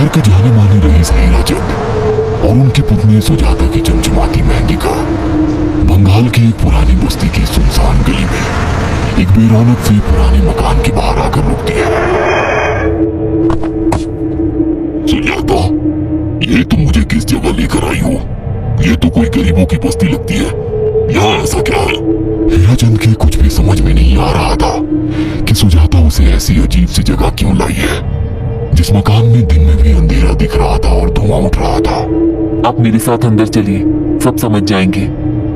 के जाने माने रईस हीरा चंद और उनकी पत्नी सुजाता की चमचमाती मेहंदी का बंगाल की एक पुरानी बस्ती की सुनसान गली में एक बेरौनक से पुराने मकान के बाहर आकर रुकती है। सुजाता, ये तुम मुझे किस जगह लेकर आई हो? ये तो कोई गरीबों की बस्ती लगती है। यहाँ ऐसा क्या है? हीरा चंद के कुछ भी समझ में नहीं आ रहा था कि सुजाता उसे ऐसी अजीब सी जगह क्यों लाई है, जिस मकान में दिन में भी अंधेरा दिख रहा था और धुआं उठ रहा था। आप मेरे साथ अंदर चलिए, सब समझ जाएंगे।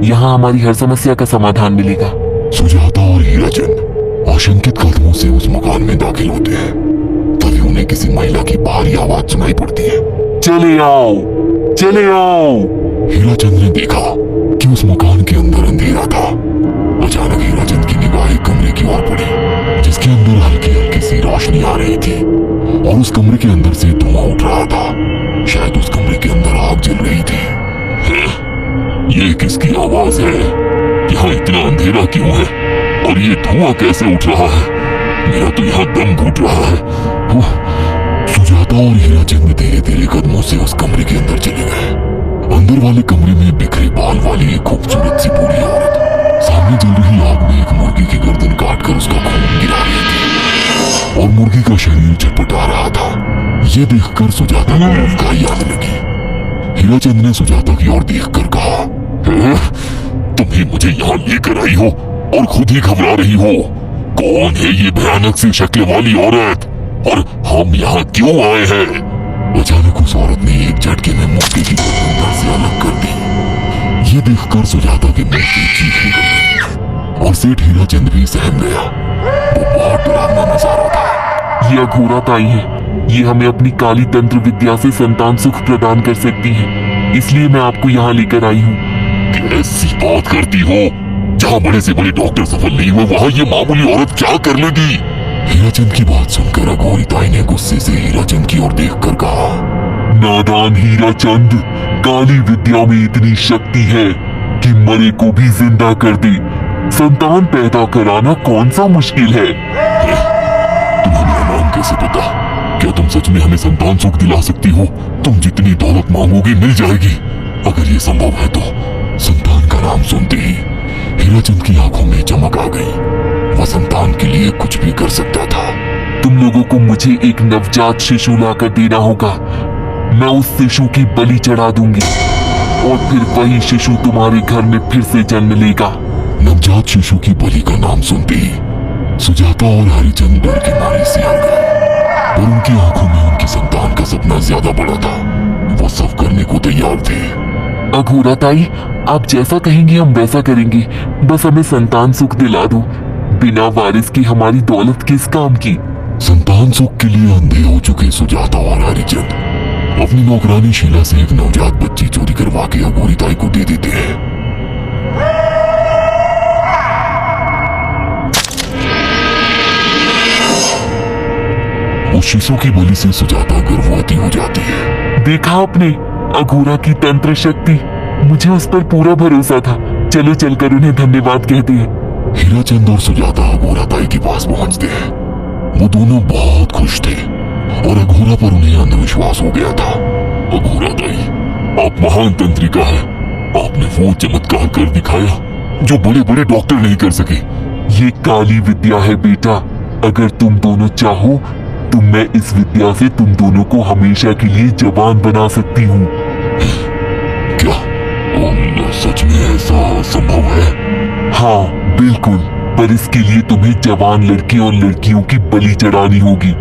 यहाँ हमारी हर समस्या का समाधान मिलेगा। सुजाता और हीरा चंद आशंकित कदमों से उस मकान में दाखिल होते हैं। तभी उन्हें किसी महिला की भारी आवाज सुनाई पड़ती है। चले आओ, चले आओ। हीरा चंद ने देखा कि उस मकान के अंदर अंधेरा था। अचानक हीरा चंद की निगाह एक कमरे की ओर पड़ी, जिसके अंदर हल्की हल्की सी रोशनी आ रही थी और उस कमरे के अंदर से धुआं उठ रहा था। शायद उस कमरे के अंदर आग जल रही थी। ये किसकी आवाज है? यहाँ इतना अंधेरा क्यों है और ये धुआं कैसे उठ रहा है? मेरा तो यहाँ दम घुट रहा है। सुजाता और हीरा चंद धीरे धीरे कदमों से उस कमरे के अंदर चले गए। अंदर वाले कमरे में बिखरे बाल वाली एक खूबसूरत सी बूढ़ी औरत सामने जल रही आग में एक मुर्गी की गर्दन काटकर उसका खून गिरा रही थी और मुर्गी का शरीर छटपटा रहा था। ये देखकर सुजाता को अफगाई आने लगी। हीरा चंद ने सुजाता की ओर देखकर कहा, तुम ही मुझे यहाँ लेकर आई हो और खुद ही घबरा रही हो। कौन है ये भयानक सी शक्ल वाली औरत और हम यहाँ क्यों आए हैं? अचानक उस औरत ने एक झटके में मुर्गी की गर्दन से अलग कर दी। ये देखकर सुजाता के मुंह से चीख निकली और सेठ हीरा चंद भी सहम गया। वो बहुत डरावना नजारा था। ये अघोरा ताई है। ये हमें अपनी काली तंत्र विद्या से संतान सुख प्रदान कर सकती है, इसलिए मैं आपको यहाँ लेकर आई हूँ। कैसी बात करती हो? जहाँ बड़े से बड़े डॉक्टर सफल नहीं हुए, वहाँ ये मामूली औरत क्या कर लेगी? हीरा चंद की बात सुनकर अघोरी ताई ने गुस्से से हीरा चंद की ओर देखकर कहा, नादान हीरा चंद, काली विद्या में इतनी शक्ति है कि मरे को भी जिंदा कर दे। संतान पैदा कराना कौन सा मुश्किल है? तुम्हें मेरा नाम कैसे पता? क्या तुम सच में हमें संतान सुख दिला सकती हो? तुम जितनी दौलत मांगोगी मिल जाएगी। अगर ये संभव है तो संतान का नाम सुनते ही हीरा चंद की आंखों में चमक आ गई। वह संतान के लिए कुछ भी कर सकता था। तुम लोगों को मुझे एक नवजात शिशु लाकर देना होगा। मैं उस शिशु की बलि चढ़ा दूंगी और फिर वही शिशु तुम्हारे घर में फिर से जन्म लेगा। नवजात शिशु की बलि का नाम सुनते ही सुजाता और हरिचंद डर के मारे सिहर गए, पर उनकी आंखों में उनकी संतान का सपना ज्यादा बड़ा था। वो सब करने को तैयार थे। अघोरा ताई, आप जैसा कहेंगे हम वैसा करेंगे। बस हमें संतान सुख दिला दो। बिना वारिस की हमारी दौलत किस काम की? संतान सुख के लिए अंधे हो चुके सुजाता और हरिचंद अपनी नौकरानी शीला से एक नवजात बच्ची चोरी करवा के अघोरी ताई को दे देते हैं। उस शिशु की बलि से सुजाता गर्भवती हो जाती है। देखा आपने अघोरा की तंत्र शक्ति? मुझे उस पर पूरा भरोसा था। चलो चलकर उन्हें धन्यवाद कहते हैं। हीरा चंद और सुजाता अघोरा ताई के पास पहुंचते हैं। वो दोनों बहुत खुश थे और अघोरा पर उन्हें अंधविश्वास हो गया था। अघोरा ताई, आप महान तंत्रिका है। आपने वो चमत्कार कर दिखाया जो बड़े बड़े डॉक्टर नहीं कर सके। ये काली विद्या है बेटा। अगर तुम दोनों चाहो तो मैं इस विद्या से तुम दोनों को हमेशा के लिए जवान बना सकती हूँ। क्या सच में ऐसा संभव है? हाँ बिल्कुल, पर इसके लिए तुम्हें जवान लड़के और लड़कियों की बलि चढ़ानी होगी।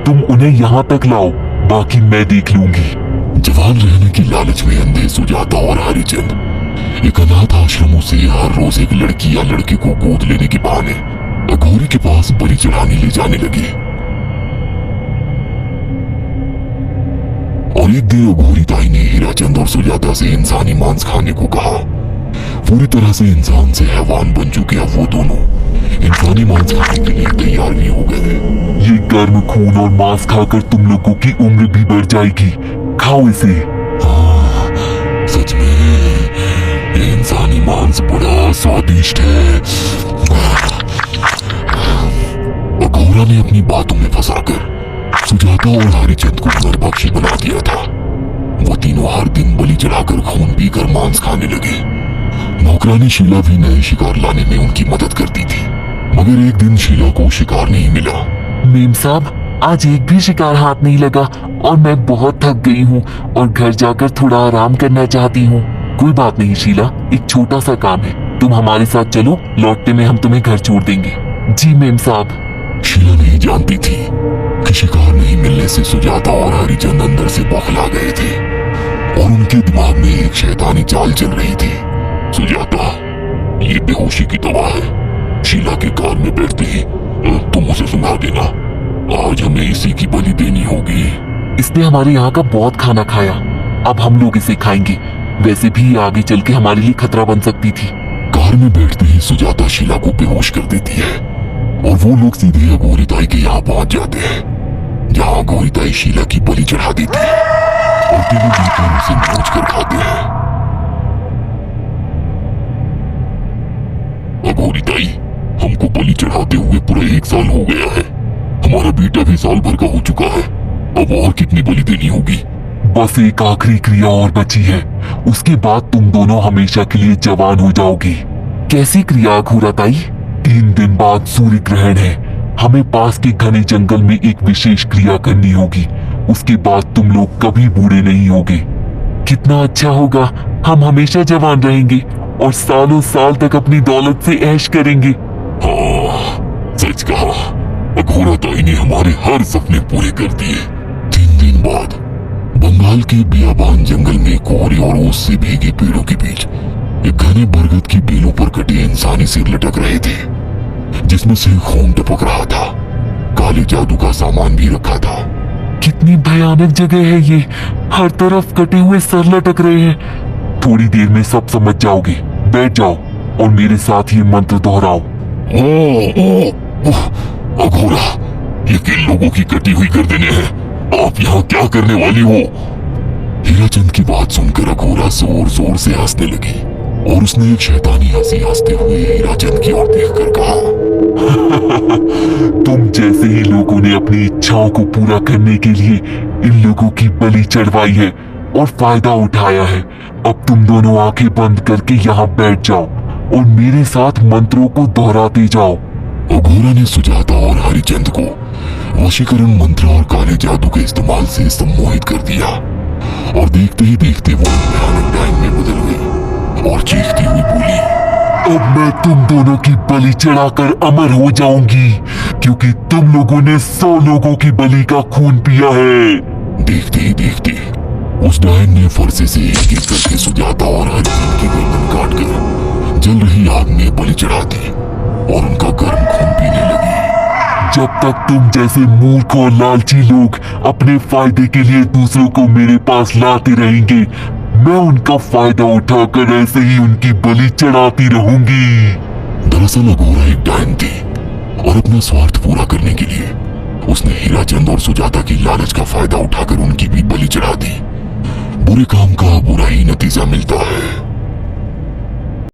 तुम उन्हें यहाँ तक लाओ, बाकी मैं देख लूंगी। जवान रहने की लालच में अंधे सुजाता और हरिचंद एक अनाथ आश्रमों से हर रोज एक लड़की या लड़के को गोद लेने के बहाने अघोरी के पास बलि चढ़ाने ले जाने लगे। और एक दिन अघोरी ताई ने हीरा चंद और सुजाता से इंसानी मांस खाने को कहा। पूरी तरह से इंसान से हैवान बन चुके अब वो दोनों इंसानी मांस खाने के लिए तैयार भी हो गए। ये गर्म खून और मांस खाकर तुम लोगों की उम्र भी बढ़ जाएगी। खाओ इसे। हाँ, सच में ये इंसानी मांस बड़ा स्वादिष्ट है। अघोरा ने अपनी बातों में फंसाकर सुजाता और हरिचंद को नरभक्षी बना दिया था। वो तीनों हर दिन बलि चढ़ाकर खून पीकर मांस खाने लगे। नौकरानी शीला भी नए शिकार लाने में उनकी मदद करती थी, मगर एक दिन शीला को शिकार नहीं मिला। मेम साहब, आज एक भी शिकार हाथ नहीं लगा और मैं बहुत थक गई हूँ और घर जाकर थोड़ा आराम करना चाहती हूँ। कोई बात नहीं शीला, एक छोटा सा काम है, तुम हमारे साथ चलो, लौटने में हम तुम्हें घर छोड़ देंगे। जी मेम साहब। शीला नहीं जानती थी कि शिकार नहीं मिलने से सुजाता और हरिचंद अंदर से बौखला गए थे और उनके दिमाग में एक शैतानी चाल चल रही थी। सुजाता, ये बेहोशी की दवा है, शीला के कान में बैठते ही तुम उसे सुना देना। आज हमें इसी की बलि देनी होगी। इसने हमारे यहाँ का बहुत खाना खाया, अब हम लोग इसे खाएंगे। वैसे भी ये आगे चल के हमारे लिए खतरा बन सकती थी। कार में बैठते ही सुजाता शीला को बेहोश कर देती है और वो लोग सीधे अघोरिताई के यहाँ पहुंच जाते हैं, जहाँ अघोरिताई शीला की बलि चढ़ा देती है और तीनों मिलकर उसे नोच कर खाते हैं। अघोरिताई, हमको बलि चढ़ाते हुए पूरा 1 साल हो गया है। हमारा बेटा भी साल भर का हो चुका है। अब और कितनी बलि देनी होगी? बस एक आखिरी क्रिया और बची है, उसके बाद तुम दोनों हमेशा के लिए जवान हो जाओगे। कैसी क्रिया अघोरिताई? 3 दिन बाद सूर्य ग्रहण है, हमें पास के घने जंगल में एक विशेष क्रिया करनी होगी। उसके बाद तुम लोग कभी बूढ़े नहीं होगे। कितना अच्छा होगा, हम हमेशा जवान रहेंगे और सालों साल तक अपनी दौलत से ऐश करेंगे। हाँ, सच कहा, अघोरिताई ने हमारे हर सपने पूरे कर दिए। 3 दिन बाद बंगाल के बियाबान जंगल में कोहरे और ओस से भीगे पेड़ों के बीच एक घने बरगद की बेलों पर कटे इंसानी सिर लटक रहे थे, जिसमें से खून टपक रहा था। काले जादू का सामान भी रखा था। कितनी भयानक जगह है ये, हर तरफ कटे हुए सर लटक रहे हैं। थोड़ी देर में सब समझ जाओगे, बैठ जाओ और मेरे साथ ये मंत्र दोहराओ। अघोरा, ये किन लोगों की कटी हुई गर्दनें हैं? आप यहाँ क्या करने वाली हो? हीराचंद की बात सुनकर अघोरा जोर जोर से हंसने लगी और उसने एक शैतानी हंसी हंसते हुए हीराचंद की ओर देखकर कहा, तुम जैसे ही लोगों ने अपनी इच्छाओं को पूरा करने के लिए इन लोगों की बलि चढ़वाई है और फायदा उठाया है। अब तुम दोनों आंखें बंद करके यहाँ बैठ जाओ और मेरे साथ मंत्रों को दोहराते जाओ। अघोरा ने सुजाता और हरिचंद को वशीकरण मंत्र और काले जादू के इस्तेमाल से सम्मोहित कर दिया और देखते ही देखते वो भयानक डायन में बदल गई और चीखती हुई बोली, अब मैं तुम दोनों की बलि चढ़ाकर अमर हो जाऊंगी, क्योंकि तुम लोगों ने 100 लोगों की बलि का खून पिया है। देखते ही देखते उस डायन ने फरसे से एक एक करके सुजाता और हरिचंद की गर्दन काट कर जल रही आग में बलि चढ़ा दी और उनका गर्म खून पीने लगी। जब तक तुम जैसे मूर्ख और लालची लोग अपने फायदे के लिए दूसरों को मेरे पास लाते रहेंगे, मैं उनका फायदा उठाकर ऐसे ही उनकी बलि चढ़ाती रहूंगी। दरअसल अघोरा एक डायन थी और अपना स्वार्थ पूरा करने के लिए उसने हीराचंद और सुजाता की लालच का फायदा उठाकर उनकी भी बलि चढ़ा दी। बुरे काम का बुरा ही नतीजा मिलता है।